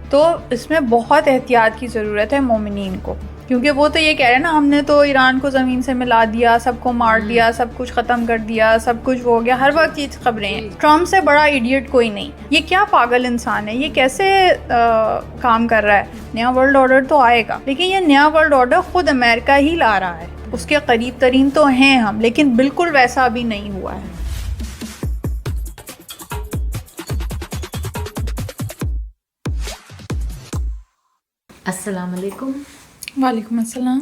تو اس میں بہت احتیاط کی ضرورت ہے مومنین کو، کیونکہ وہ تو یہ کہہ رہے ہیں نا ہم نے تو ایران کو زمین سے ملا دیا، سب کو مار دیا، سب کچھ ختم کر دیا، سب کچھ ہو گیا، ہر وقت یہ خبریں ہیں۔ ٹرمپ سے بڑا ایڈیٹ کوئی نہیں، یہ کیا پاگل انسان ہے، یہ کیسے کام کر رہا ہے۔ نیا ورلڈ آرڈر تو آئے گا، لیکن یہ نیا ورلڈ آرڈر خود امریکہ ہی لا رہا ہے، اس کے قریب ترین تو ہیں ہم، لیکن بالکل ویسا ابھی نہیں ہوا ہے۔ السلام علیکم۔ وعلیکم السلام۔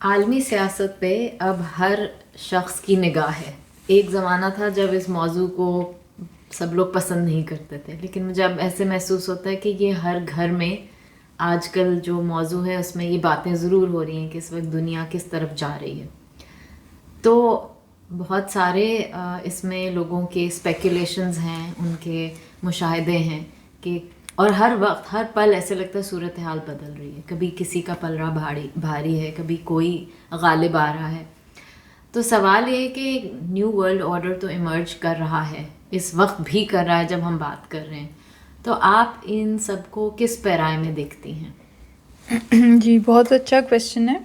عالمی سیاست پہ اب ہر شخص کی نگاہ ہے۔ ایک زمانہ تھا جب اس موضوع کو سب لوگ پسند نہیں کرتے تھے، لیکن مجھے اب ایسے محسوس ہوتا ہے کہ یہ ہر گھر میں آج کل جو موضوع ہے اس میں یہ باتیں ضرور ہو رہی ہیں کہ اس وقت دنیا کس طرف جا رہی ہے۔ تو بہت سارے اس میں لوگوں کے اسپیکولیشنز ہیں، ان کے مشاہدے ہیں کہ اور ہر وقت ہر پل ایسے لگتا ہے صورتحال بدل رہی ہے، کبھی کسی کا پلڑا بھاری ہے، کبھی کوئی غالب آ رہا ہے۔ تو سوال یہ ہے کہ نیو ورلڈ آرڈر تو ایمرج کر رہا ہے، اس وقت بھی کر رہا ہے جب ہم بات کر رہے ہیں، تو آپ ان سب کو کس پیرائے میں دیکھتی ہیں؟ جی بہت اچھا کویشچن ہے،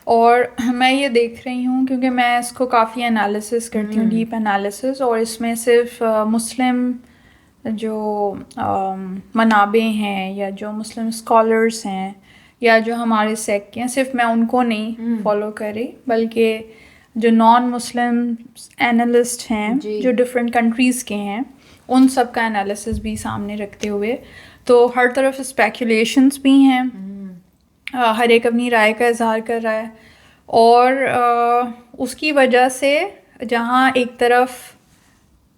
اور میں یہ دیکھ رہی ہوں کیونکہ میں اس کو کافی انالیسس کرتی ہوں، ڈیپ انالیسس، اور اس میں صرف مسلم جو منابع ہیں یا جو مسلم اسکالرس ہیں یا جو ہمارے سیک کے ہیں، صرف میں ان کو نہیں فالو کر رہی، بلکہ جو نان مسلم اینالسٹ ہیں جو ڈفرینٹ کنٹریز کے ہیں، ان سب کا انالیسس بھی سامنے رکھتے ہوئے، تو ہر طرف اسپیکولیشنس بھی ہیں، ہر ایک اپنی رائے کا اظہار کر رہا ہے، اور اس کی وجہ سے جہاں ایک طرف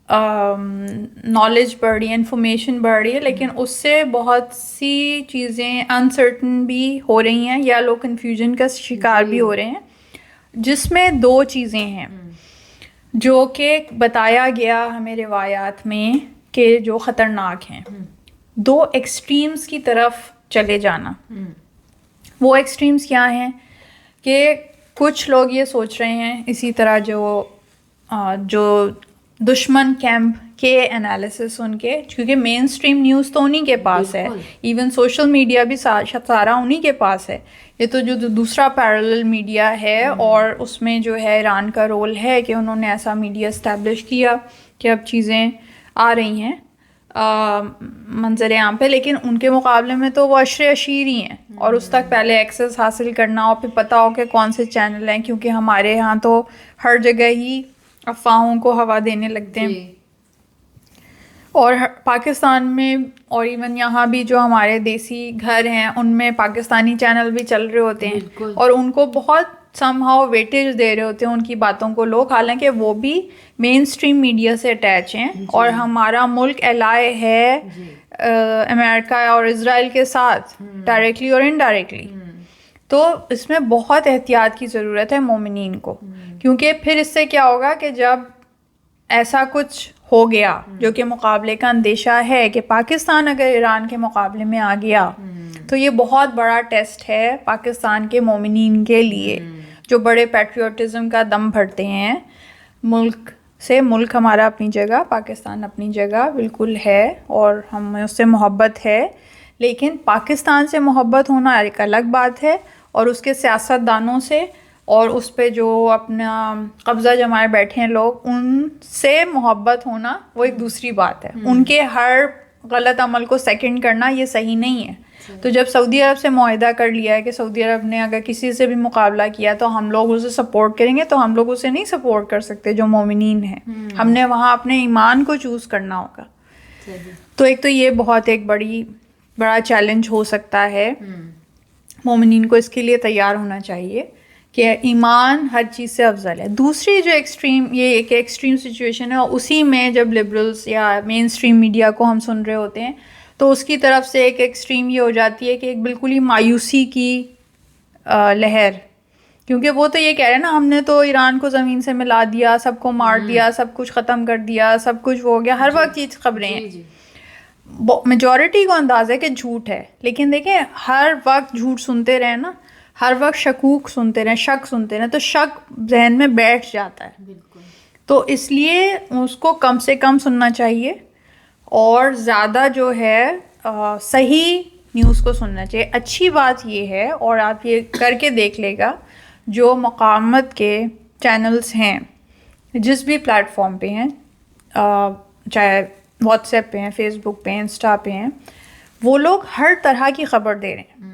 نالج بڑھ رہی ہے، انفارمیشن بڑھ رہی ہے، لیکن اس سے بہت سی چیزیں انسرٹن بھی ہو رہی ہیں یا لوگ کنفیوژن کا شکار بھی ہو رہے ہیں، جس میں دو چیزیں ہیں جو کہ بتایا گیا ہمیں روایات میں کہ جو خطرناک ہیں۔ دو ایکسٹریمز کی طرف چلے جانا۔ وہ ایکسٹریمز کیا ہیں کہ کچھ لوگ یہ سوچ رہے ہیں، اسی طرح جو دشمن کیمپ کے انالیسس ان کے، کیونکہ مین سٹریم نیوز تو انہی کے پاس ہے، ایون سوشل میڈیا بھی سارا انہی کے پاس ہے، یہ تو جو دوسرا پیرلل میڈیا ہے، اور اس میں جو ہے ایران کا رول ہے کہ انہوں نے ایسا میڈیا اسٹیبلش کیا کہ اب چیزیں آ رہی ہیں منظر عام پہ، لیکن ان کے مقابلے میں تو وہ عشر عشیر ہی ہیں، اور اس تک پہلے ایکسیس حاصل کرنا اور پھر پتہ ہو کہ کون سے چینل ہیں، کیونکہ ہمارے ہاں تو ہر جگہ ہی افواہوں کو ہوا دینے لگتے ہیں، اور پاکستان میں اور ایون یہاں بھی جو ہمارے دیسی گھر ہیں ان میں پاکستانی چینل بھی چل رہے ہوتے ہیں، اور ان کو بہت سم ہاؤ ویٹیج دے رہے ہوتے ہیں ان کی باتوں کو لوگ، حالانکہ وہ بھی مین سٹریم میڈیا سے اٹیچ ہیں، اور ہمارا ملک الائے ہے امریکہ اور اسرائیل کے ساتھ ڈائریکٹلی اور انڈائریکٹلی۔ تو اس میں بہت احتیاط کی ضرورت ہے مومنین کو، کیونکہ پھر اس سے کیا ہوگا کہ جب ایسا کچھ ہو گیا جو کہ مقابلے کا اندیشہ ہے کہ پاکستان اگر ایران کے مقابلے میں آ گیا تو یہ بہت بڑا ٹیسٹ ہے پاکستان کے مومنین کے لیے، جو بڑے پیٹریوٹزم کا دم بھرتے ہیں ملک سے۔ ملک ہمارا اپنی جگہ، پاکستان اپنی جگہ بالکل ہے، اور ہمیں اس سے محبت ہے، لیکن پاکستان سے محبت ہونا ایک الگ بات ہے، اور اس کے سیاست دانوں سے اور اس پہ جو اپنا قبضہ جمائے بیٹھے ہیں لوگ، ان سے محبت ہونا وہ ایک دوسری بات ہے۔ ان کے ہر غلط عمل کو سیکنڈ کرنا یہ صحیح نہیں ہے۔ تو جب سعودی عرب سے معاہدہ کر لیا ہے کہ سعودی عرب نے اگر کسی سے بھی مقابلہ کیا تو ہم لوگ اسے سپورٹ کریں گے، تو ہم لوگ اسے نہیں سپورٹ کر سکتے جو مومنین ہیں، ہم نے وہاں اپنے ایمان کو چوز کرنا ہوگا۔ تو ایک تو یہ بہت ایک بڑا چیلنج ہو سکتا ہے، مومنین کو اس کے لیے تیار ہونا چاہیے کہ ایمان ہر چیز سے افضل ہے۔ دوسری جو یہ ایک ایکسٹریم سچویشن ہے، اسی میں جب لبرلز یا مین سٹریم میڈیا کو ہم سن رہے ہوتے ہیں تو اس کی طرف سے ایک ایکسٹریم یہ ہو جاتی ہے کہ ایک بالکل ہی مایوسی کی لہر، کیونکہ وہ تو یہ کہہ رہے ہیں نا ہم نے تو ایران کو زمین سے ملا دیا، سب کو مار دیا، سب کچھ ختم کر دیا، سب کچھ ہو گیا، ہر وقت یہ خبریں ہیں۔ میجورٹی کو اندازہ ہے کہ جھوٹ ہے، لیکن دیکھیں ہر وقت جھوٹ سنتے رہے نا، ہر وقت شکوک سنتے رہیں، شک سنتے رہیں، تو شک ذہن میں بیٹھ جاتا ہے۔ بالکل۔ تو اس لیے اس کو کم سے کم سننا چاہیے، اور زیادہ جو ہے صحیح نیوز کو سننا چاہیے. اچھی بات یہ ہے, اور آپ یہ کر کے دیکھ لے گا, جو مقامت کے چینلز ہیں جس بھی پلیٹ فارم پہ ہیں, چاہے واٹس ایپ پہ ہیں, فیس بک پہ ہیں, انسٹا پہ ہیں, وہ لوگ ہر طرح کی خبر دے رہے ہیں.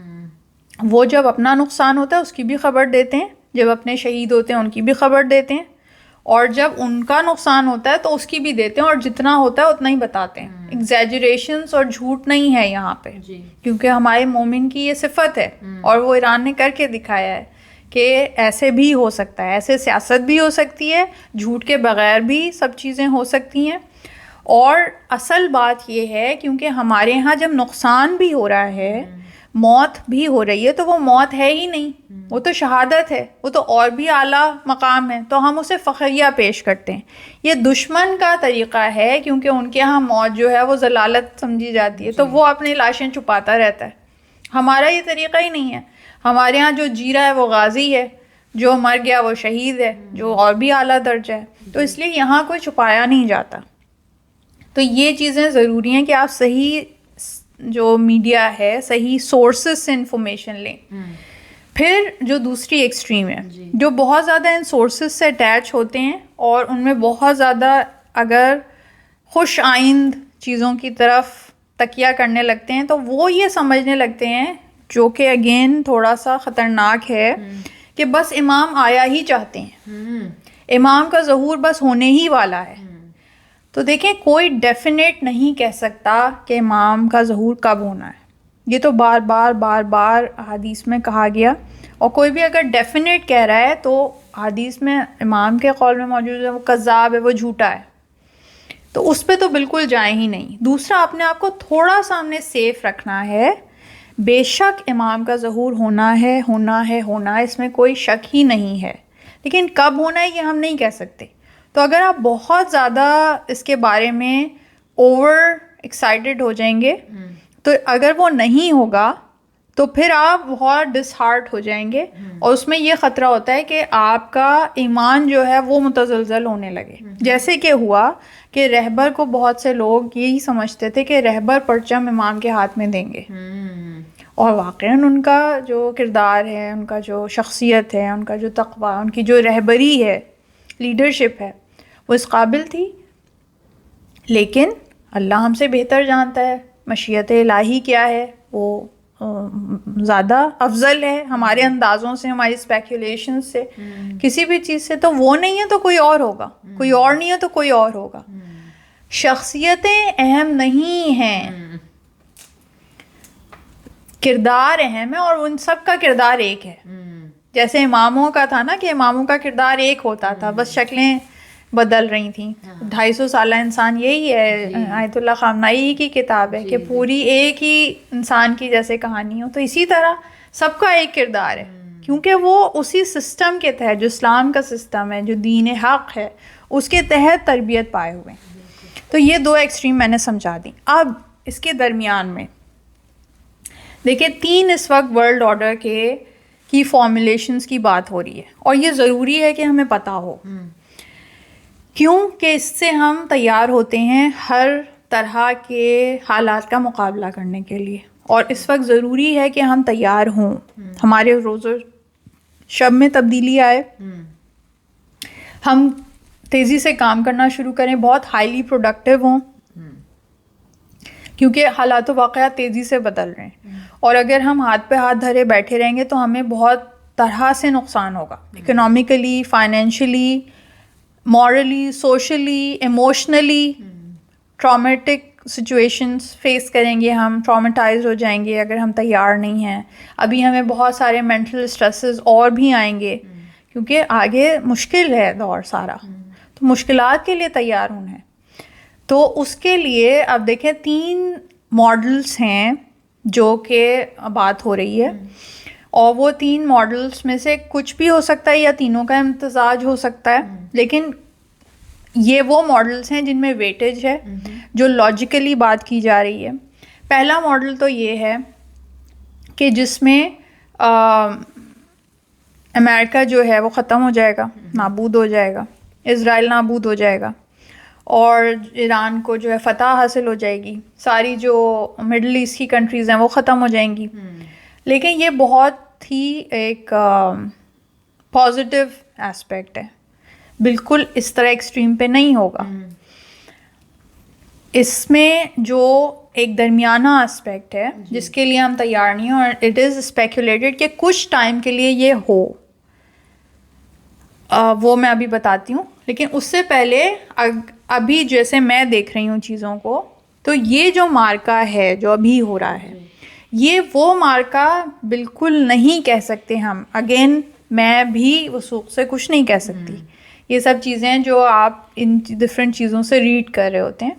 وہ جب اپنا نقصان ہوتا ہے اس کی بھی خبر دیتے ہیں, جب اپنے شہید ہوتے ہیں ان کی بھی خبر دیتے ہیں, اور جب ان کا نقصان ہوتا ہے تو اس کی بھی دیتے ہیں, اور جتنا ہوتا ہے اتنا ہی بتاتے ہیں. ایگزیجریشنس اور جھوٹ نہیں ہے یہاں پہ, کیونکہ ہمارے مومن کی یہ صفت ہے, اور وہ ایران نے کر کے دکھایا ہے کہ ایسے بھی ہو سکتا ہے, ایسے سیاست بھی ہو سکتی ہے, جھوٹ کے بغیر بھی سب چیزیں ہو سکتی ہیں. اور اصل بات یہ ہے کیونکہ ہمارے ہاں جب نقصان بھی ہو رہا ہے, موت بھی ہو رہی ہے, تو وہ موت ہے ہی نہیں, وہ تو شہادت ہے, وہ تو اور بھی اعلیٰ مقام ہے, تو ہم اسے فخریہ پیش کرتے ہیں. یہ دشمن کا طریقہ ہے, کیونکہ ان کے ہاں موت جو ہے وہ ضلالت سمجھی جاتی ہے, تو وہ اپنی لاشیں چھپاتا رہتا ہے. ہمارا یہ طریقہ ہی نہیں ہے. ہمارے ہاں جو جی رہا ہے وہ غازی ہے, جو مر گیا وہ شہید ہے, جو اور بھی اعلیٰ درجہ ہے. تو اس لیے یہاں کوئی چھپایا نہیں جاتا. تو یہ چیزیں ضروری ہیں کہ آپ صحیح جو میڈیا ہے, صحیح سورسز سے انفارمیشن لیں. پھر جو دوسری ایکسٹریم ہے, جو بہت زیادہ ان سورسز سے اٹیچ ہوتے ہیں اور ان میں بہت زیادہ اگر خوش آئند چیزوں کی طرف تکیہ کرنے لگتے ہیں, تو وہ یہ سمجھنے لگتے ہیں, جو کہ اگین تھوڑا سا خطرناک ہے, کہ بس امام آیا ہی چاہتے ہیں, امام کا ظہور بس ہونے ہی والا ہے. تو دیکھیں, کوئی ڈیفینیٹ نہیں کہہ سکتا کہ امام کا ظہور کب ہونا ہے. یہ تو بار بار بار بار حدیث میں کہا گیا, اور کوئی بھی اگر ڈیفینیٹ کہہ رہا ہے تو حدیث میں امام کے قول میں موجود ہے وہ کذاب ہے, وہ جھوٹا ہے, تو اس پہ تو بالکل جائیں ہی نہیں. دوسرا, اپنے آپ کو تھوڑا سا ہم نے سیف رکھنا ہے. بے شک امام کا ظہور ہونا ہے, ہونا ہے, ہونا ہے, اس میں کوئی شک ہی نہیں ہے, لیکن کب ہونا ہے یہ ہم نہیں کہہ سکتے. تو اگر آپ بہت زیادہ اس کے بارے میں اوور ایکسائٹیڈ ہو جائیں گے, تو اگر وہ نہیں ہوگا تو پھر آپ بہت ڈس ہارٹ ہو جائیں گے, اور اس میں یہ خطرہ ہوتا ہے کہ آپ کا ایمان جو ہے وہ متزلزل ہونے لگے. جیسے کہ ہوا کہ رہبر کو بہت سے لوگ یہی سمجھتے تھے کہ رہبر پرچم امام کے ہاتھ میں دیں گے, اور واقعاً ان کا جو کردار ہے, ان کا جو شخصیت ہے, ان کا جو تقویٰ, ان کی جو رہبری ہے, لیڈرشپ ہے, وہ اس قابل تھی. لیکن اللہ ہم سے بہتر جانتا ہے مشیت الہی کیا ہے, وہ زیادہ افضل ہے ہمارے اندازوں سے, ہماری اسپیکولیشن سے, کسی بھی چیز سے. تو وہ نہیں ہے تو کوئی اور ہوگا, کوئی اور نہیں ہے تو کوئی اور ہوگا. شخصیتیں اہم نہیں ہیں, کردار اہم ہے, اور ان سب کا کردار ایک ہے. جیسے اماموں کا تھا نا, کہ اماموں کا کردار ایک ہوتا تھا, بس شکلیں بدل رہی تھیں. 250 سالہ انسان یہی ہے, آیت اللہ خامنائی کی کتاب ہے کہ پوری ایک ہی انسان کی جیسے کہانی ہو. تو اسی طرح سب کا ایک کردار ہے, کیونکہ وہ اسی سسٹم کے تحت, جو اسلام کا سسٹم ہے, جو دین حق ہے, اس کے تحت تربیت پائے ہوئے ہیں. تو یہ دو ایکسٹریم میں نے سمجھا دی. اب اس کے درمیان میں دیکھیں, 3 اس وقت ورلڈ آرڈر کی فارمولیشنز کی بات ہو رہی ہے, اور یہ ضروری ہے کہ ہمیں پتہ ہو. کیوں کہ اس سے ہم تیار ہوتے ہیں ہر طرح کے حالات کا مقابلہ کرنے کے لیے, اور اس وقت ضروری ہے کہ ہم تیار ہوں. ہمارے روز و شب میں تبدیلی آئے, ہم تیزی سے کام کرنا شروع کریں, بہت ہائیلی پروڈکٹیو ہوں, کیونکہ حالات و واقعات تیزی سے بدل رہے ہیں. اور اگر ہم ہاتھ پہ ہاتھ دھرے بیٹھے رہیں گے تو ہمیں بہت طرح سے نقصان ہوگا, economically, financially, morally, socially, emotionally. Traumatic situations face کریں گے, ہم ٹراماٹائز ہو جائیں گے اگر ہم تیار نہیں ہیں. ابھی ہمیں بہت سارے مینٹل اسٹریسز اور بھی آئیں گے, کیونکہ آگے مشکل ہے دور سارا, تو مشکلات کے لیے تیار ہونا ہے. تو اس کے لیے اب دیکھیں 3 ماڈلس ہیں جو کہ بات ہو رہی ہے, اور وہ 3 ماڈلس میں سے کچھ بھی ہو سکتا ہے یا تینوں کا امتزاج ہو سکتا ہے, لیکن یہ وہ ماڈلس ہیں جن میں ویٹیج ہے, جو لاجیکلی بات کی جا رہی ہے. پہلا ماڈل تو یہ ہے کہ جس میں امریکہ جو ہے وہ ختم ہو جائے گا, نابود ہو جائے گا, اسرائیل نابود ہو جائے گا, اور ایران کو جو ہے فتح حاصل ہو جائے گی, ساری جو مڈل ایسٹ کی کنٹریز ہیں وہ ختم ہو جائیں گی. لیکن یہ بہت ہی ایک پازیٹیو ایسپیکٹ ہے, بالکل اس طرح ایکسٹریم پہ نہیں ہوگا. اس میں جو ایک درمیانہ اسپیکٹ ہے جس کے لیے ہم تیار نہیں ہیں, اور اٹ از اسپیکولیٹڈ کہ کچھ ٹائم کے لیے یہ ہو, وہ میں ابھی بتاتی ہوں. لیکن اس سے پہلے ابھی جیسے میں دیکھ رہی ہوں چیزوں کو, تو یہ جو مارکا ہے جو ابھی ہو رہا ہے, یہ وہ مارکا بالکل نہیں کہہ سکتے ہم. اگین میں بھی وثوق سے کچھ نہیں کہہ سکتی, یہ سب چیزیں جو آپ ان ڈفرینٹ چیزوں سے ریڈ کر رہے ہوتے ہیں,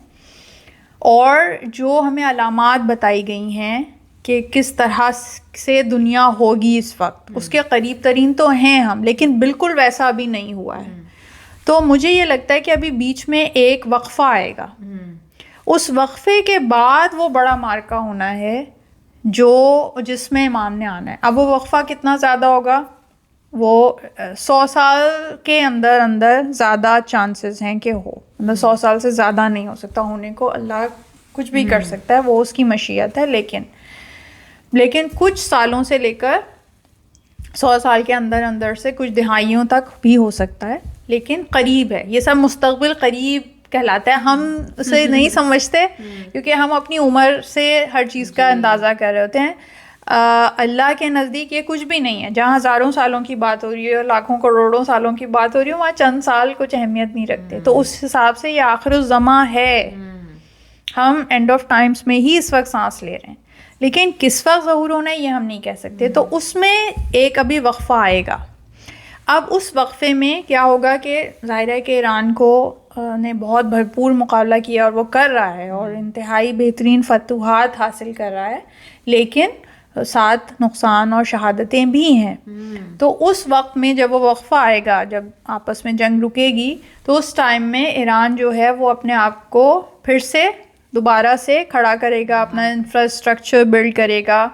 اور جو ہمیں علامات بتائی گئی ہیں کہ کس طرح سے دنیا ہوگی اس وقت, اس کے قریب ترین تو ہیں ہم, لیکن بالکل ویسا ابھی نہیں ہوا ہے. تو مجھے یہ لگتا ہے کہ ابھی بیچ میں ایک وقفہ آئے گا, اس وقفے کے بعد وہ بڑا مارکا ہونا ہے جو جس میں امام نے آنا ہے. اب وہ وقفہ کتنا زیادہ ہوگا, وہ 100 سال کے اندر زیادہ چانسز ہیں کہ ہو, 100 سال سے زیادہ نہیں ہو سکتا ہونے کو, اللہ کچھ بھی کر سکتا ہے, وہ اس کی مشیت ہے. لیکن کچھ سالوں سے لے کر 100 سال کے اندر سے کچھ دہائیوں تک بھی ہو سکتا ہے, لیکن قریب ہے. یہ سب مستقبل قریب کہلاتا ہے, ہم اسے نہیں سمجھتے کیونکہ ہم اپنی عمر سے ہر چیز کا اندازہ کر رہے ہوتے ہیں. اللہ کے نزدیک یہ کچھ بھی نہیں ہے. جہاں ہزاروں سالوں کی بات ہو رہی ہے, لاکھوں کروڑوں سالوں کی بات ہو رہی ہے, وہاں چند سال کچھ اہمیت نہیں رکھتے. تو اس حساب سے یہ آخر الزماں ہے, ہم اینڈ آف ٹائمس میں ہی اس وقت سانس لے رہے ہیں, لیکن کس وقت ظہور ہونا ہے یہ ہم نہیں کہہ سکتے. تو اس میں ایک ابھی وقفہ آئے گا. اب اس وقفے میں کیا ہوگا کہ ظاہر ہے کہ ایران کو نے بہت بھرپور مقابلہ کیا, اور وہ کر رہا ہے, اور انتہائی بہترین فتوحات حاصل کر رہا ہے, لیکن ساتھ نقصان اور شہادتیں بھی ہیں. تو اس وقت میں جب وہ وقفہ آئے گا, جب آپس میں جنگ رکے گی, تو اس ٹائم میں ایران جو ہے وہ اپنے آپ کو پھر سے دوبارہ سے کھڑا کرے گا, اپنا انفراسٹرکچر بلڈ کرے گا,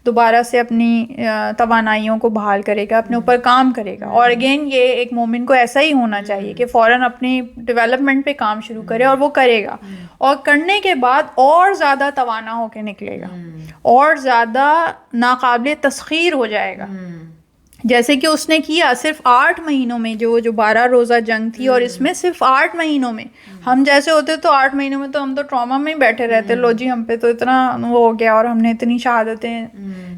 دوبارہ سے اپنی توانائیوں کو بحال کرے گا, اپنے اوپر کام کرے گا. اور اگین یہ ایک مومن کو ایسا ہی ہونا چاہیے کہ فوراً اپنی ڈیولپمنٹ پہ کام شروع کرے, اور وہ کرے گا, اور کرنے کے بعد اور زیادہ توانا ہو کے نکلے گا, اور زیادہ ناقابل تسخیر ہو جائے گا, جیسے کہ اس نے کیا صرف 8 مہینوں میں. جو 12 روزہ جنگ تھی, اور اس میں صرف 8 مہینوں میں. ہم جیسے ہوتے تو 8 مہینوں میں تو ہم تو ٹراما میں ہی بیٹھے رہتے, لو جی ہم پہ تو اتنا وہ ہو گیا, اور ہم نے اتنی شہادتیں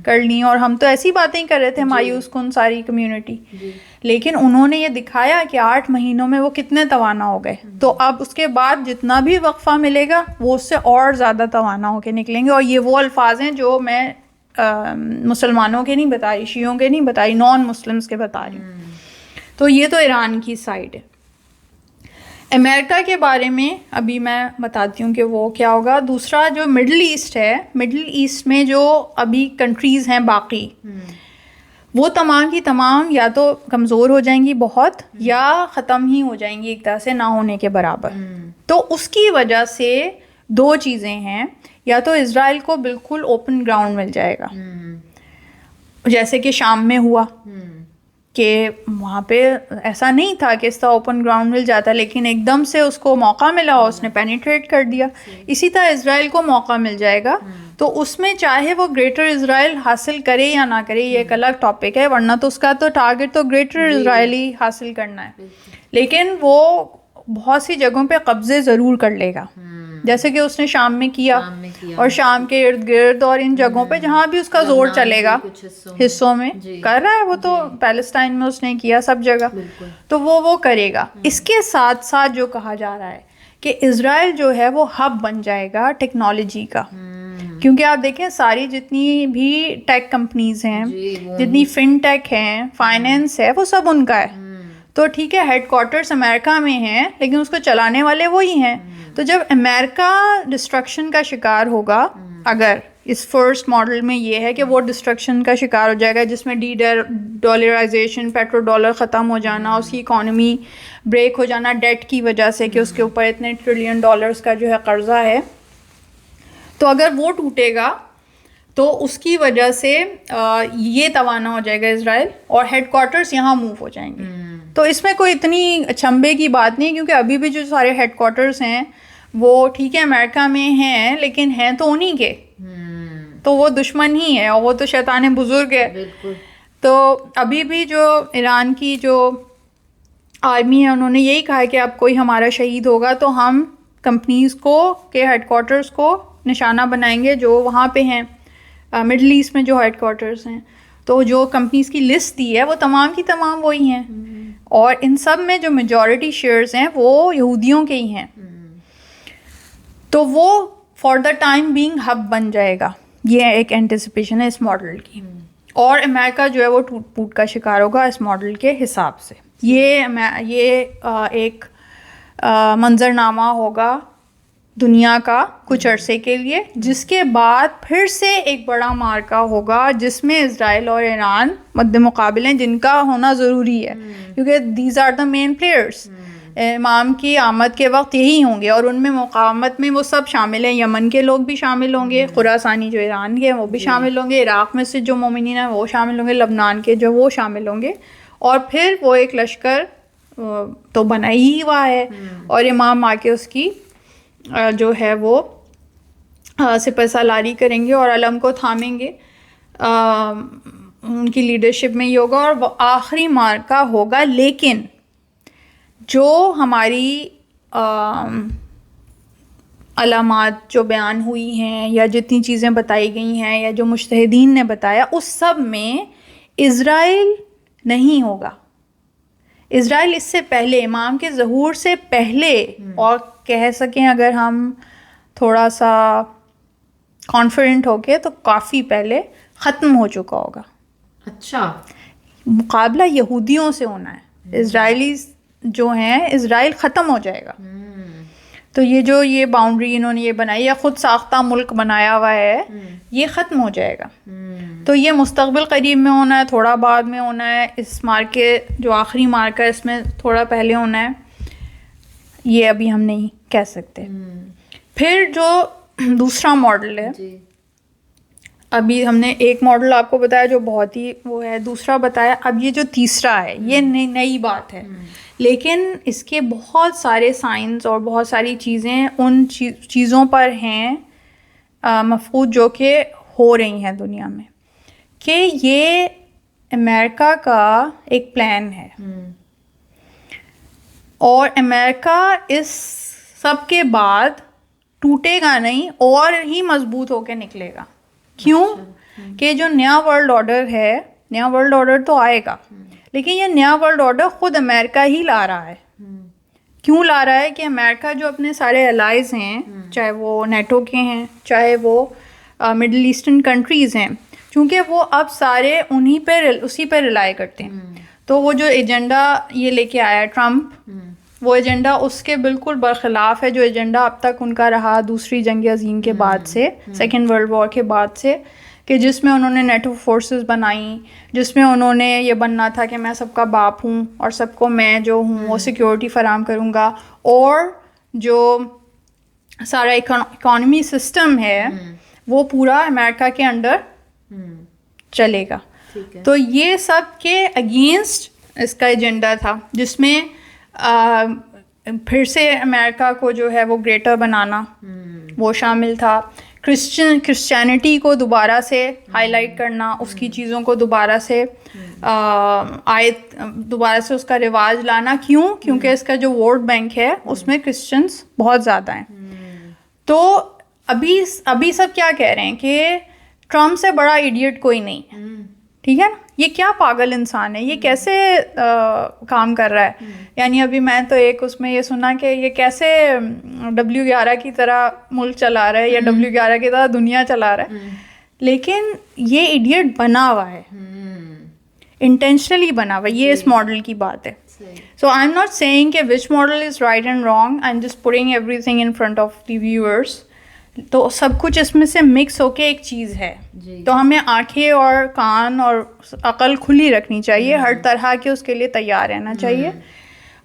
کر لی, اور ہم تو ایسی باتیں کر رہے تھے مایوس کن ساری کمیونٹی. لیکن انہوں نے یہ دکھایا کہ 8 مہینوں میں وہ کتنے توانا ہو گئے. تو اب اس کے بعد جتنا بھی وقفہ ملے گا وہ اس سے اور زیادہ توانا ہو کے نکلیں گے. اور یہ وہ الفاظ ہیں جو میں مسلمانوں کے نہیں بتا رہی, شیعوں کے نہیں بتا رہی, نان مسلمس کے بتا رہی ہوں. تو یہ تو ایران کی سائڈ ہے. امریکہ کے بارے میں ابھی میں بتاتی ہوں کہ وہ کیا ہوگا. دوسرا جو مڈل ایسٹ ہے, مڈل ایسٹ میں جو ابھی کنٹریز ہیں باقی, وہ تمام کی تمام یا تو کمزور ہو جائیں گی بہت, یا ختم ہی ہو جائیں گی ایک طرح سے, نہ ہونے کے برابر. تو اس کی وجہ سے 2 چیزیں ہیں. یا تو اسرائیل کو بالکل اوپن گراؤنڈ مل جائے گا, جیسے کہ شام میں ہوا, کہ وہاں پہ ایسا نہیں تھا کہ اس طرح اوپن گراؤنڈ مل جاتا, لیکن ایک دم سے اس کو موقع ملا اور اس نے پینیٹریٹ کر دیا. اسی طرح اسرائیل کو موقع مل جائے گا, تو اس میں چاہے وہ گریٹر اسرائیل حاصل کرے یا نہ کرے, یہ ایک الگ ٹاپک ہے, ورنہ تو اس کا تو ٹارگیٹ تو گریٹر اسرائیل ہی حاصل کرنا ہے. لیکن وہ بہت سی جگہوں پہ قبضے ضرور کر لے گا, جیسے کہ اس نے شام میں کیا, اور شام کے ارد گرد اور ان جگہوں پہ جہاں بھی اس کا زور چلے گا حصوں میں کر رہا ہے. وہ تو پیلسٹائن میں اس نے کیا, سب جگہ, تو وہ کرے گا. اس کے ساتھ ساتھ جو کہا جا رہا ہے کہ اسرائیل جو ہے وہ ہب بن جائے گا ٹیکنالوجی کا, کیونکہ آپ دیکھیں ساری جتنی بھی ٹیک کمپنیز ہیں, جتنی فن ٹیک ہیں, فائنینس ہے, وہ سب ان کا ہے. تو ٹھیک ہے ہیڈ کوارٹرز امریکہ میں ہیں, لیکن اس کو چلانے والے وہی ہیں. تو جب امریکہ ڈسٹرکشن کا شکار ہوگا, اگر اس فرسٹ ماڈل میں یہ ہے کہ وہ ڈسٹرکشن کا شکار ہو جائے گا, جس میں ڈی ڈالرائزیشن, پیٹرو ڈالر ختم ہو جانا, اس کی اکانومی بریک ہو جانا ڈیٹ کی وجہ سے کہ اس کے اوپر اتنے $1 ٹریلین کا جو ہے قرضہ ہے, تو اگر وہ ٹوٹے گا تو اس کی وجہ سے یہ توانا ہو جائے گا اسرائیل, اور ہیڈ کوارٹرز یہاں موو ہو جائیں گے. تو اس میں کوئی اتنی اچنبے کی بات نہیں، کیونکہ ابھی بھی جو سارے ہیڈ کوارٹرز ہیں وہ ٹھیک ہے امریکہ میں ہیں، لیکن ہیں تو انہیں کے، تو وہ دشمن ہی ہے اور وہ تو شیطان بزرگ ہے. بالکل. تو ابھی بھی جو ایران کی جو آرمی ہے انہوں نے یہی کہا کہ اب کوئی ہمارا شہید ہوگا تو ہم کمپنیز کو کے ہیڈ کوارٹرز کو نشانہ بنائیں گے جو وہاں پہ ہیں مڈل ایسٹ میں جو ہیڈ کوارٹرز ہیں. تو جو کمپنیز کی لسٹ دی ہے وہ تمام کی تمام وہی ہیں، اور ان سب میں جو میجورٹی شیئرز ہیں وہ یہودیوں کے ہی ہیں. تو وہ for the time being hub بن جائے گا. یہ ایک اینٹیسپیشن ہے اس ماڈل کی، اور امریکہ جو ہے وہ ٹوٹ پھوٹ کا شکار ہوگا اس ماڈل کے حساب سے. یہ ایک منظرنامہ ہوگا دنیا کا کچھ عرصے کے لیے، جس کے بعد پھر سے ایک بڑا معرکہ ہوگا جس میں اسرائیل اور ایران مد مقابل ہیں، جن کا ہونا ضروری ہے کیونکہ these are the main players. امام کی آمد کے وقت یہی ہوں گے، اور ان میں مقاومت میں وہ سب شامل ہیں. یمن کے لوگ بھی شامل ہوں گے، خراسانی جو ایران کے ہیں وہ بھی شامل ہوں گے، عراق میں سے جو مومنین ہیں وہ شامل ہوں گے، لبنان کے جو وہ شامل ہوں گے. اور پھر وہ ایک لشکر تو بنا ہی ہوا ہے، اور امام آ کے اس کی جو ہے وہ سپہ سالاری کریں گے اور علم کو تھامیں گے. ان کی لیڈرشپ میں ہی ہوگا اور وہ آخری مارکہ ہوگا. لیکن جو ہماری علامات جو بیان ہوئی ہیں یا جتنی چیزیں بتائی گئی ہیں یا جو مجتہدین نے بتایا، اس سب میں اسرائیل نہیں ہوگا. اسرائیل اس سے پہلے، امام کے ظہور سے پہلے، اور کہہ سکیں اگر ہم تھوڑا سا کانفیڈنٹ ہو کے تو کافی پہلے ختم ہو چکا ہوگا. اچھا. مقابلہ یہودیوں سے ہونا ہے. اسرائیلی جو ہیں اسرائیل ختم ہو جائے گا. تو یہ باؤنڈری انہوں نے یہ بنائی یا خود ساختہ ملک بنایا ہوا ہے، یہ ختم ہو جائے گا. تو یہ مستقبل قریب میں ہونا ہے، تھوڑا بعد میں ہونا ہے. اس مارکے جو آخری مارکا ہے اس میں تھوڑا پہلے ہونا ہے، یہ ابھی ہم نہیں کہہ سکتے. پھر جو دوسرا ماڈل ہے، ابھی ہم نے ایک ماڈل آپ کو بتایا جو بہت ہی وہ ہے، دوسرا بتایا. اب یہ جو تیسرا ہے یہ نئی بات ہے، لیکن اس کے بہت سارے سائنس اور بہت ساری چیزیں ان چیزوں پر ہیں مفقود جو کہ ہو رہی ہیں دنیا میں، کہ یہ امریکہ کا ایک پلان ہے، اور امریکہ اس سب کے بعد ٹوٹے گا نہیں اور ہی مضبوط ہو کے نکلے گا. کیوں؟ کہ جو نیا ورلڈ آرڈر ہے، نیا ورلڈ آرڈر تو آئے گا، لیکن یہ نیا ورلڈ آرڈر خود امریکہ ہی لا رہا ہے. کیوں لا رہا ہے؟ کہ امریکہ جو اپنے سارے الائز ہیں، چاہے وہ نیٹو کے ہیں، چاہے وہ مڈل ایسٹرن کنٹریز ہیں، چونکہ وہ اب سارے اسی پہ ریلائی کرتے ہیں. تو وہ جو ایجنڈا یہ لے کے آیا ٹرمپ، وہ ایجنڈا اس کے بالکل برخلاف ہے جو ایجنڈا اب تک ان کا رہا دوسری جنگ عظیم کے بعد سے، سیکنڈ ورلڈ وار کے بعد سے، کہ جس میں انہوں نے نیٹو فورسز بنائیں، جس میں انہوں نے یہ بننا تھا کہ میں سب کا باپ ہوں اور سب کو میں جو ہوں وہ سیکیورٹی فراہم کروں گا، اور جو سارا اکانومی سسٹم ہے وہ پورا امریکہ کے انڈر چلے گا. تو یہ سب کے اگینسٹ اس کا ایجنڈا تھا، جس میں پھر سے امریکہ کو جو ہے وہ گریٹر بنانا وہ شامل تھا. کرسچینٹی کو دوبارہ سے ہائی لائٹ کرنا، اس کی چیزوں کو دوبارہ سے دوبارہ سے اس کا رواج لانا. کیوں؟ کیونکہ اس کا جو ووٹ بینک ہے اس میں کرسچنس بہت زیادہ ہیں. تو ابھی سب کیا کہہ رہے ہیں کہ ٹرمپ سے بڑا ایڈیٹ کوئی نہیں ہے. ٹھیک ہے نا، یہ کیا پاگل انسان ہے، یہ کیسے کام کر رہا ہے. یعنی ابھی میں تو ایک اس میں یہ سنا کہ یہ کیسے W11 کی طرح ملک چلا رہا ہے یا W11 کی طرح دنیا چلا رہا ہے. لیکن یہ ایڈیٹ بنا ہوا ہے، انٹینشنلی بنا ہوا ہے. یہ اس ماڈل کی بات ہے. So I'm not saying کہ which model is right and wrong, I'm just putting everything in front of the viewers. تو سب کچھ اس میں سے مکس ہو کے ایک چیز ہے. تو ہمیں آنکھیں اور کان اور عقل کھلی رکھنی چاہیے، ہر طرح کے اس کے لیے تیار رہنا چاہیے.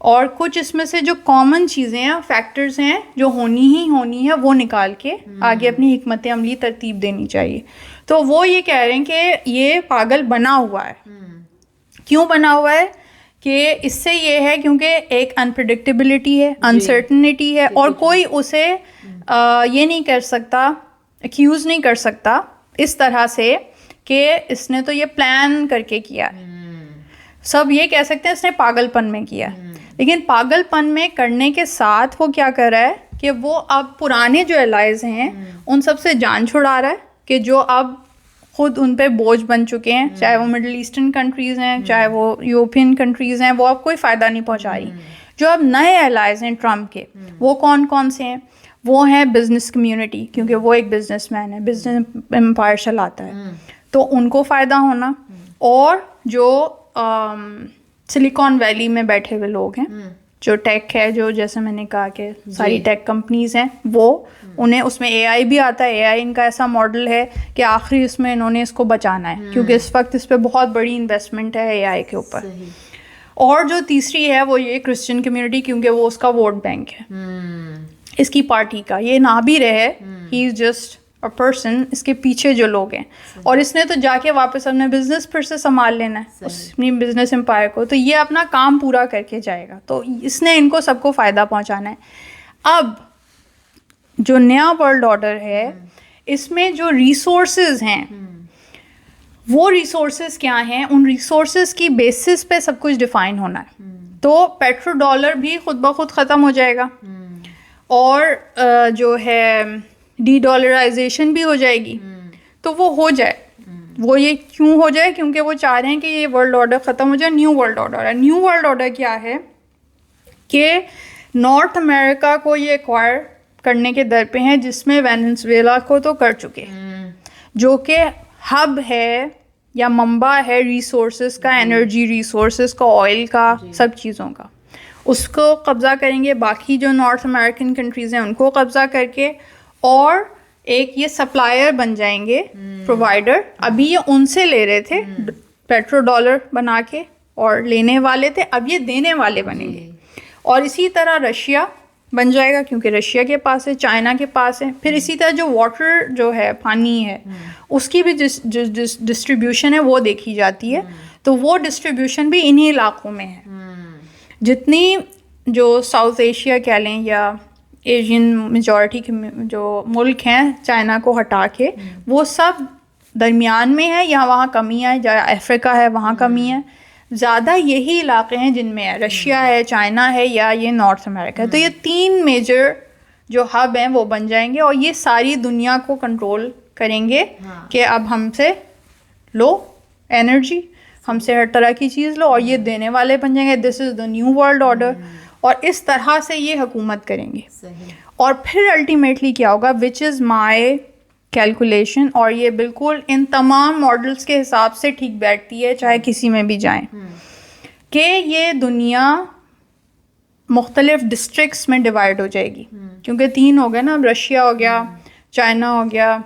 اور کچھ اس میں سے جو کامن چیزیں ہیں، فیکٹرز ہیں جو ہونی ہے، وہ نکال کے آگے اپنی حکمت عملی ترتیب دینی چاہیے. تو وہ یہ کہہ رہے ہیں کہ یہ پاگل بنا ہوا ہے. کیوں بنا ہوا ہے؟ کہ اس سے یہ ہے کیونکہ ایک انپریڈکٹیبلٹی ہے, انسرٹنٹی ہے, اور کوئی اسے یہ نہیں کر سکتا, ایکیوز نہیں کر سکتا اس طرح سے کہ اس نے تو یہ پلان کر کے کیا ہے. سب یہ کہہ سکتے ہیں اس نے پاگل پن میں کیا, لیکن پاگل پن میں کرنے کے ساتھ وہ کیا کر رہا ہے کہ وہ اب پرانے جو الائز ہیں ان سب سے جان چھڑا رہا ہے, کہ جو اب خود ان پہ بوجھ بن چکے ہیں, چاہے وہ مڈل ایسٹرن کنٹریز ہیں, چاہے وہ یورپین کنٹریز ہیں, وہ اب کوئی فائدہ نہیں پہنچا رہی. جو اب نئے الائز ہیں ٹرمپ کے, وہ کون کون سے ہیں؟ وہ ہیں بزنس کمیونٹی, کیونکہ وہ ایک بزنس مین ہے, بزنس امپائر چلاتا ہے, تو ان کو فائدہ ہونا, اور جو سلیکان ویلی میں بیٹھے ہوئے لوگ ہیں, جو ٹیک ہے, جو جیسے میں نے کہا کہ ساری ٹیک کمپنیز ہیں, وہ انہیں اس میں اے آئی بھی آتا ہے. اے آئی ان کا ایسا ماڈل ہے کہ آخری اس میں انہوں نے اس کو بچانا ہے, کیونکہ اس وقت اس پہ بہت بڑی انویسٹمنٹ ہے اے آئی کے اوپر. اور جو تیسری ہے وہ یہ کرسچن کمیونٹی, کیونکہ وہ اس کا ووٹ بینک ہے اس کی پارٹی کا. یہ نہ بھی رہے, ہی از جسٹ اے پرسن, اس کے پیچھے جو لوگ ہیں, اور اس نے تو جا کے واپس اپنے بزنس پھر سے سنبھال لینا ہے, اپنی بزنس امپائر کو, تو یہ اپنا کام پورا کر کے جائے گا. تو اس نے ان کو سب کو فائدہ پہنچانا ہے. اب جو نیا ورلڈ آرڈر ہے, اس میں جو ریسورسز ہیں, وہ ریسورسز کیا ہیں, ان ریسورسز کی بیسس پہ سب کچھ ڈیفائن ہونا ہے. تو پیٹرو ڈالر بھی خود بخود ختم ہو جائے گا, اور جو ہے ڈی ڈالرائزیشن بھی ہو جائے گی. تو وہ ہو جائے, وہ یہ کیوں ہو جائے, کیونکہ وہ چاہ رہے ہیں کہ یہ ورلڈ آرڈر ختم ہو جائے, نیو ورلڈ آرڈر ہے. نیو ورلڈ آرڈر کیا ہے کہ نارتھ امریکہ کو یہ ایکوائر کرنے کے در پہ ہیں, جس میں وینزویلا کو تو کر چکے, جو کہ ہب ہے یا منبع ہے ریسورسز کا, انرجی ریسورسز کا, آئل کا, سب چیزوں کا. اس کو قبضہ کریں گے, باقی جو نارتھ امریکن کنٹریز ہیں ان کو قبضہ کر کے, اور ایک یہ سپلائر بن جائیں گے, پرووائڈر. ابھی یہ ان سے لے رہے تھے پیٹرو ڈالر بنا کے, اور لینے والے تھے, اب یہ دینے والے بنیں گے. اور اسی طرح رشیا بن جائے گا, کیونکہ رشیا کے پاس ہے, چائنا کے پاس ہے. پھر اسی طرح جو واٹر جو ہے, پانی ہے, اس کی بھی ڈسٹریبیوشن ہے وہ دیکھی جاتی ہے. تو وہ ڈسٹریبیوشن بھی انہی علاقوں میں ہے. جتنی جو ساؤتھ ایشیا کہہ لیں یا ایشین میجورٹی جو ملک ہیں چائنا کو ہٹا کے, وہ سب درمیان میں ہے, یہاں وہاں کمی ہے, جہاں افریقہ ہے وہاں کمی ہے. زیادہ یہی علاقے ہیں جن میں ہے, رشیا ہے, چائنا ہے, یا یہ نارتھ امریکہ ہے. تو یہ تین میجر جو ہب ہیں وہ بن جائیں گے, اور یہ ساری دنیا کو کنٹرول کریں گے کہ اب ہم سے لو انرجی, ہم سے ہر طرح کی چیز لو, اور یہ دینے والے بن جائیں گے. دس از دا نیو ورلڈ آرڈر. اور اس طرح سے یہ حکومت کریں گے. اور پھر الٹیمیٹلی کیا ہوگا, وچ از مائی کیلکولیشن, اور یہ بالکل ان تمام ماڈلس کے حساب سے ٹھیک بیٹھتی ہے, چاہے کسی میں بھی جائیں, کہ یہ دنیا مختلف ڈسٹرکٹس میں ڈیوائڈ ہو جائے گی. کیونکہ تین ہو گئے نا, اب رشیا ہو گیا, چائنا ہو گیا,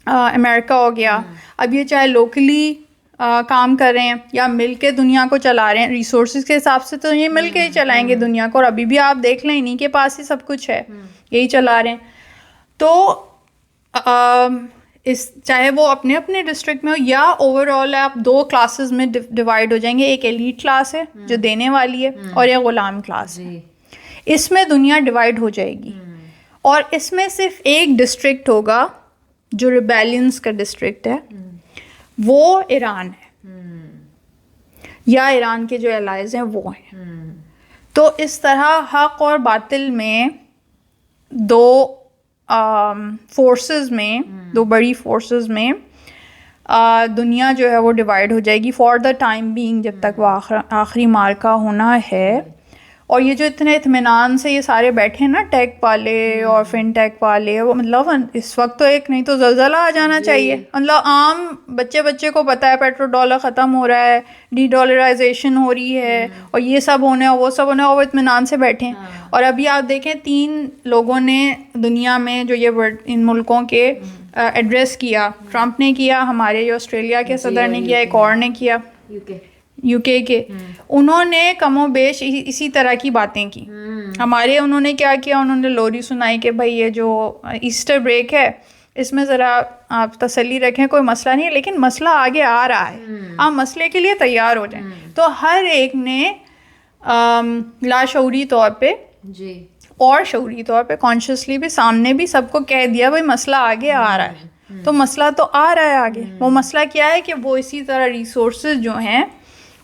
امریکہ ہو گیا. اب یہ چاہے لوکلی کام کر رہے ہیں یا مل کے دنیا کو چلا رہے ہیں, ریسورسز کے حساب سے تو یہ مل کے ہی چلائیں گے دنیا کو. اور ابھی بھی آپ دیکھ لیں انہیں کے پاس ہی سب کچھ ہے, یہی چلا رہے ہیں. تو اس چاہے وہ اپنے اپنے ڈسٹرکٹ میں ہو یا اوور آل آپ دو کلاسز میں ڈیوائڈ ہو جائیں گے. ایک ایلیٹ کلاس ہے جو دینے والی ہے, اور ایک غلام کلاس ہے. اس میں دنیا ڈیوائڈ ہو جائے گی, اور اس میں صرف ایک ڈسٹرکٹ ہوگا جو ریبیلینس کا ڈسٹرکٹ ہے, وہ ایران ہے, یا ایران کے جو الائز ہیں وہ ہیں. تو اس طرح حق اور باطل میں دو فورسز میں, دو بڑی فورسز میں دنیا جو ہے وہ ڈیوائڈ ہو جائے گی فار دا ٹائم بینگ, جب تک وہ آخری مارکا ہونا ہے. اور یہ جو اتنے اطمینان سے یہ سارے بیٹھے ہیں نا, ٹیک والے اور فن ٹیک والے, وہ مطلب اس وقت تو ایک نہیں تو زلزلہ آ جانا چاہیے. مطلب عام بچے کو پتہ ہے پیٹرو ڈالر ختم ہو رہا ہے, ڈی ڈالرائزیشن ہو رہی ہے, اور یہ سب ہونا ہے وہ سب ہونا ہے, اور وہ اطمینان سے بیٹھے ہیں. اور ابھی آپ دیکھیں 3 لوگوں نے دنیا میں جو یہ ان ملکوں کے ایڈریس کیا, ٹرمپ نے کیا, ہمارے جو آسٹریلیا کے صدر نے کیا, ایک اور نے کیا یو کے کے, انہوں نے کم و بیش اسی طرح کی باتیں کی. ہمارے انہوں نے کیا کیا, انہوں نے لوری سنائی کہ بھائی یہ جو ایسٹر بریک ہے اس میں ذرا آپ تسلی رکھیں، کوئی مسئلہ نہیں ہے، لیکن مسئلہ آگے آ رہا ہے، آپ مسئلے کے لیے تیار ہو جائیں. تو ہر ایک نے لاشعوری طور پہ جی اور شعوری طور پہ کانشیسلی بھی سامنے بھی سب کو کہہ دیا بھائی مسئلہ آگے آ رہا ہے. تو مسئلہ تو آ رہا ہے آگے. وہ مسئلہ کیا ہے کہ وہ اسی طرح ریسورسز جو ہیں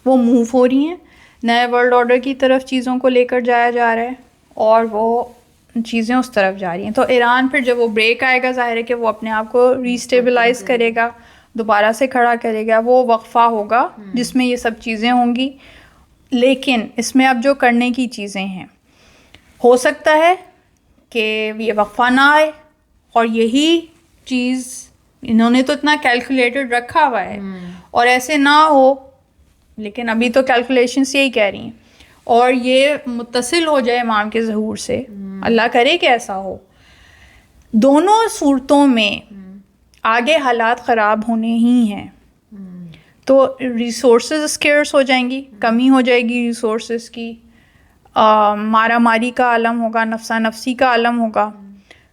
وہ موو ہو رہی ہیں، نئے ورلڈ آرڈر کی طرف چیزوں کو لے کر جایا جا رہا ہے اور وہ چیزیں اس طرف جا رہی ہیں. تو ایران پھر جب وہ بریک آئے گا، ظاہر ہے کہ وہ اپنے آپ کو ریسٹیبلائز کرے گا، دوبارہ سے کھڑا کرے گا. وہ وقفہ ہوگا جس میں یہ سب چیزیں ہوں گی. لیکن اس میں اب جو کرنے کی چیزیں ہیں، ہو سکتا ہے کہ یہ وقفہ نہ آئے اور یہی چیز انہوں نے تو اتنا کیلکولیٹڈ رکھا ہوا ہے اور ایسے نہ ہو، لیکن ابھی تو کیلکولیشنس یہی کہہ رہی ہیں، اور یہ متصل ہو جائے امام کے ظہور سے، اللہ کرے کہ ایسا ہو. دونوں صورتوں میں آگے حالات خراب ہونے ہی ہیں. تو ریسورسز اسکیئرس ہو جائیں گی، کمی ہو جائے گی ریسورسز کی، مارا ماری کا عالم ہوگا، نفسا نفسی کا عالم ہوگا.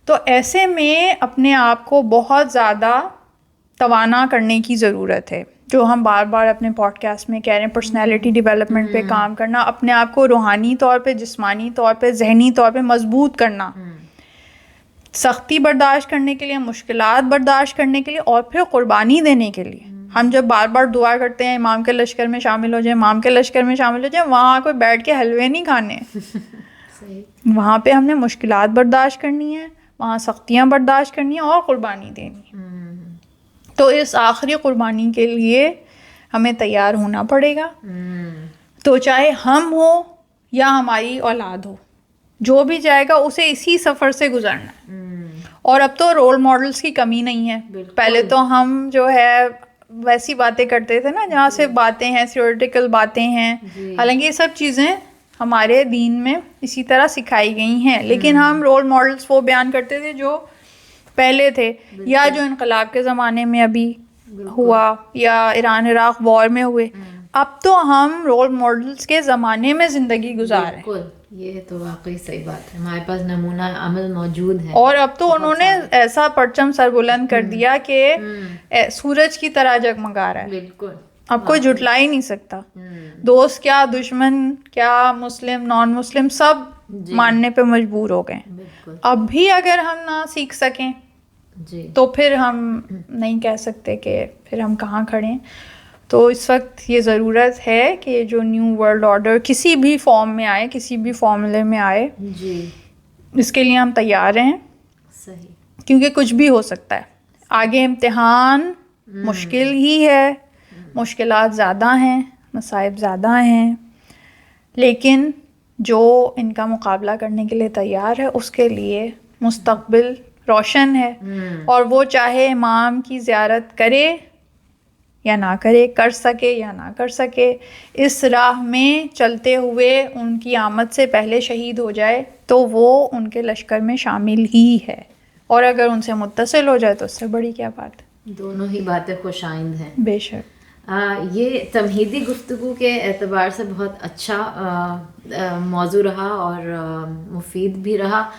تو ایسے میں اپنے آپ کو بہت زیادہ توانا کرنے کی ضرورت ہے، جو ہم بار بار اپنے پوڈ کاسٹ میں کہہ رہے ہیں، پرسنالٹی ڈیولپمنٹ پہ کام کرنا، اپنے آپ کو روحانی طور پہ، جسمانی طور پہ، ذہنی طور پہ مضبوط کرنا، سختی برداشت کرنے کے لیے، مشکلات برداشت کرنے کے لیے، اور پھر قربانی دینے کے لیے. ہم جب بار بار دعا کرتے ہیں امام کے لشکر میں شامل ہو جائیں، امام کے لشکر میں شامل ہو جائیں، وہاں کوئی بیٹھ کے حلوے نہیں کھانے، وہاں پہ ہم نے مشکلات برداشت کرنی ہے، وہاں سختیاں برداشت کرنی ہیں اور قربانی دینی ہے. تو اس آخری قربانی کے لیے ہمیں تیار ہونا پڑے گا. تو چاہے ہم ہو یا ہماری اولاد ہو، جو بھی جائے گا اسے اسی سفر سے گزرنا ہے. اور اب تو رول ماڈلز کی کمی نہیں ہے. پہلے تو ہم جو ہے ویسی باتیں کرتے تھے نا جہاں سے باتیں ہیں، تھیوریٹیکل باتیں ہیں، حالانکہ یہ سب چیزیں ہمارے دین میں اسی طرح سکھائی گئی ہیں، لیکن ہم رول ماڈلز وہ بیان کرتے تھے جو پہلے تھے، یا جو انقلاب کے زمانے میں ابھی ہوا، یا ایران عراق وار میں ہوئے. اب تو ہم رول ماڈلز کے زمانے میں زندگی گزار رہے ہیں. یہ تو واقعی صحیح بات ہے، ہمارے پاس نمونہ عمل موجود ہے. اور اب تو انہوں نے ایسا پرچم سر بلند کر دیا کہ سورج کی طرح جگمگا رہا ہے. بالکل، اب کوئی جھٹلا ہی نہیں سکتا. دوست کیا، دشمن کیا، مسلم نان مسلم، سب ماننے پہ مجبور ہو گئے. اب بھی اگر ہم نہ سیکھ سکیں تو پھر ہم نہیں کہہ سکتے کہ پھر ہم کہاں کھڑے ہیں. تو اس وقت یہ ضرورت ہے کہ جو نیو ورلڈ آرڈر کسی بھی فارم میں آئے، کسی بھی فارمولے میں آئے، اس کے لیے ہم تیار ہیں. صحیح، کیونکہ کچھ بھی ہو سکتا ہے. آگے امتحان مشکل ہی ہے، مشکلات زیادہ ہیں، مصائب زیادہ ہیں، لیکن جو ان کا مقابلہ کرنے کے لیے تیار ہے اس کے لیے مستقبل روشن ہے. اور وہ چاہے امام کی زیارت کرے یا نہ کرے، کر سکے یا نہ کر سکے، اس راہ میں چلتے ہوئے ان کی آمد سے پہلے شہید ہو جائے تو وہ ان کے لشکر میں شامل ہی ہے. اور اگر ان سے متصل ہو جائے تو اس سے بڑی کیا بات ہے. دونوں ہی باتیں خوش آئند ہیں. بے شک. یہ تمہیدی گفتگو کے اعتبار سے بہت اچھا موضوع رہا اور مفید بھی رہا.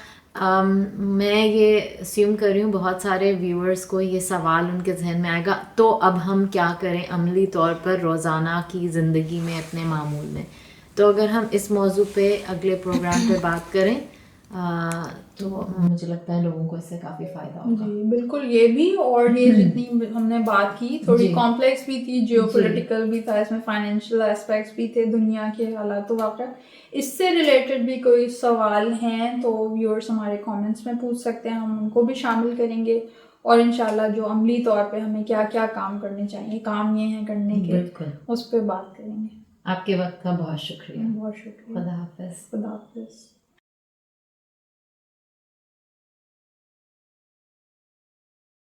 میں یہ اسیوم کر رہی ہوں بہت سارے ویورز کو یہ سوال ان کے ذہن میں آئے گا، تو اب ہم کیا کریں عملی طور پر روزانہ کی زندگی میں، اپنے معمول میں. تو اگر ہم اس موضوع پہ اگلے پروگرام پہ بات کریں تو مجھے لگتا ہے لوگوں کو اس سے کافی فائدہ ہوگا. جی بالکل. یہ بھی، اور یہ جتنی ہم نے بات کی تھوڑی کمپلیکس بھی تھی، جیو پولیٹیکل بھی تھا اس میں، فائنینشیل اسپیکٹس بھی تھے، دنیا کے حالات و واقعات. اس سے ریلیٹڈ بھی کوئی سوال ہیں تو ویورس ہمارے کامنٹس میں پوچھ سکتے ہیں، ہم ان کو بھی شامل کریں گے. اور انشاءاللہ جو عملی طور پہ ہمیں کیا کیا کام کرنے چاہیے، کام یہ ہیں کرنے کے، اس پہ بات کریں گے. آپ کے وقت کا بہت شکریہ. بہت شکریہ. خدا حافظ. خدا حافظ.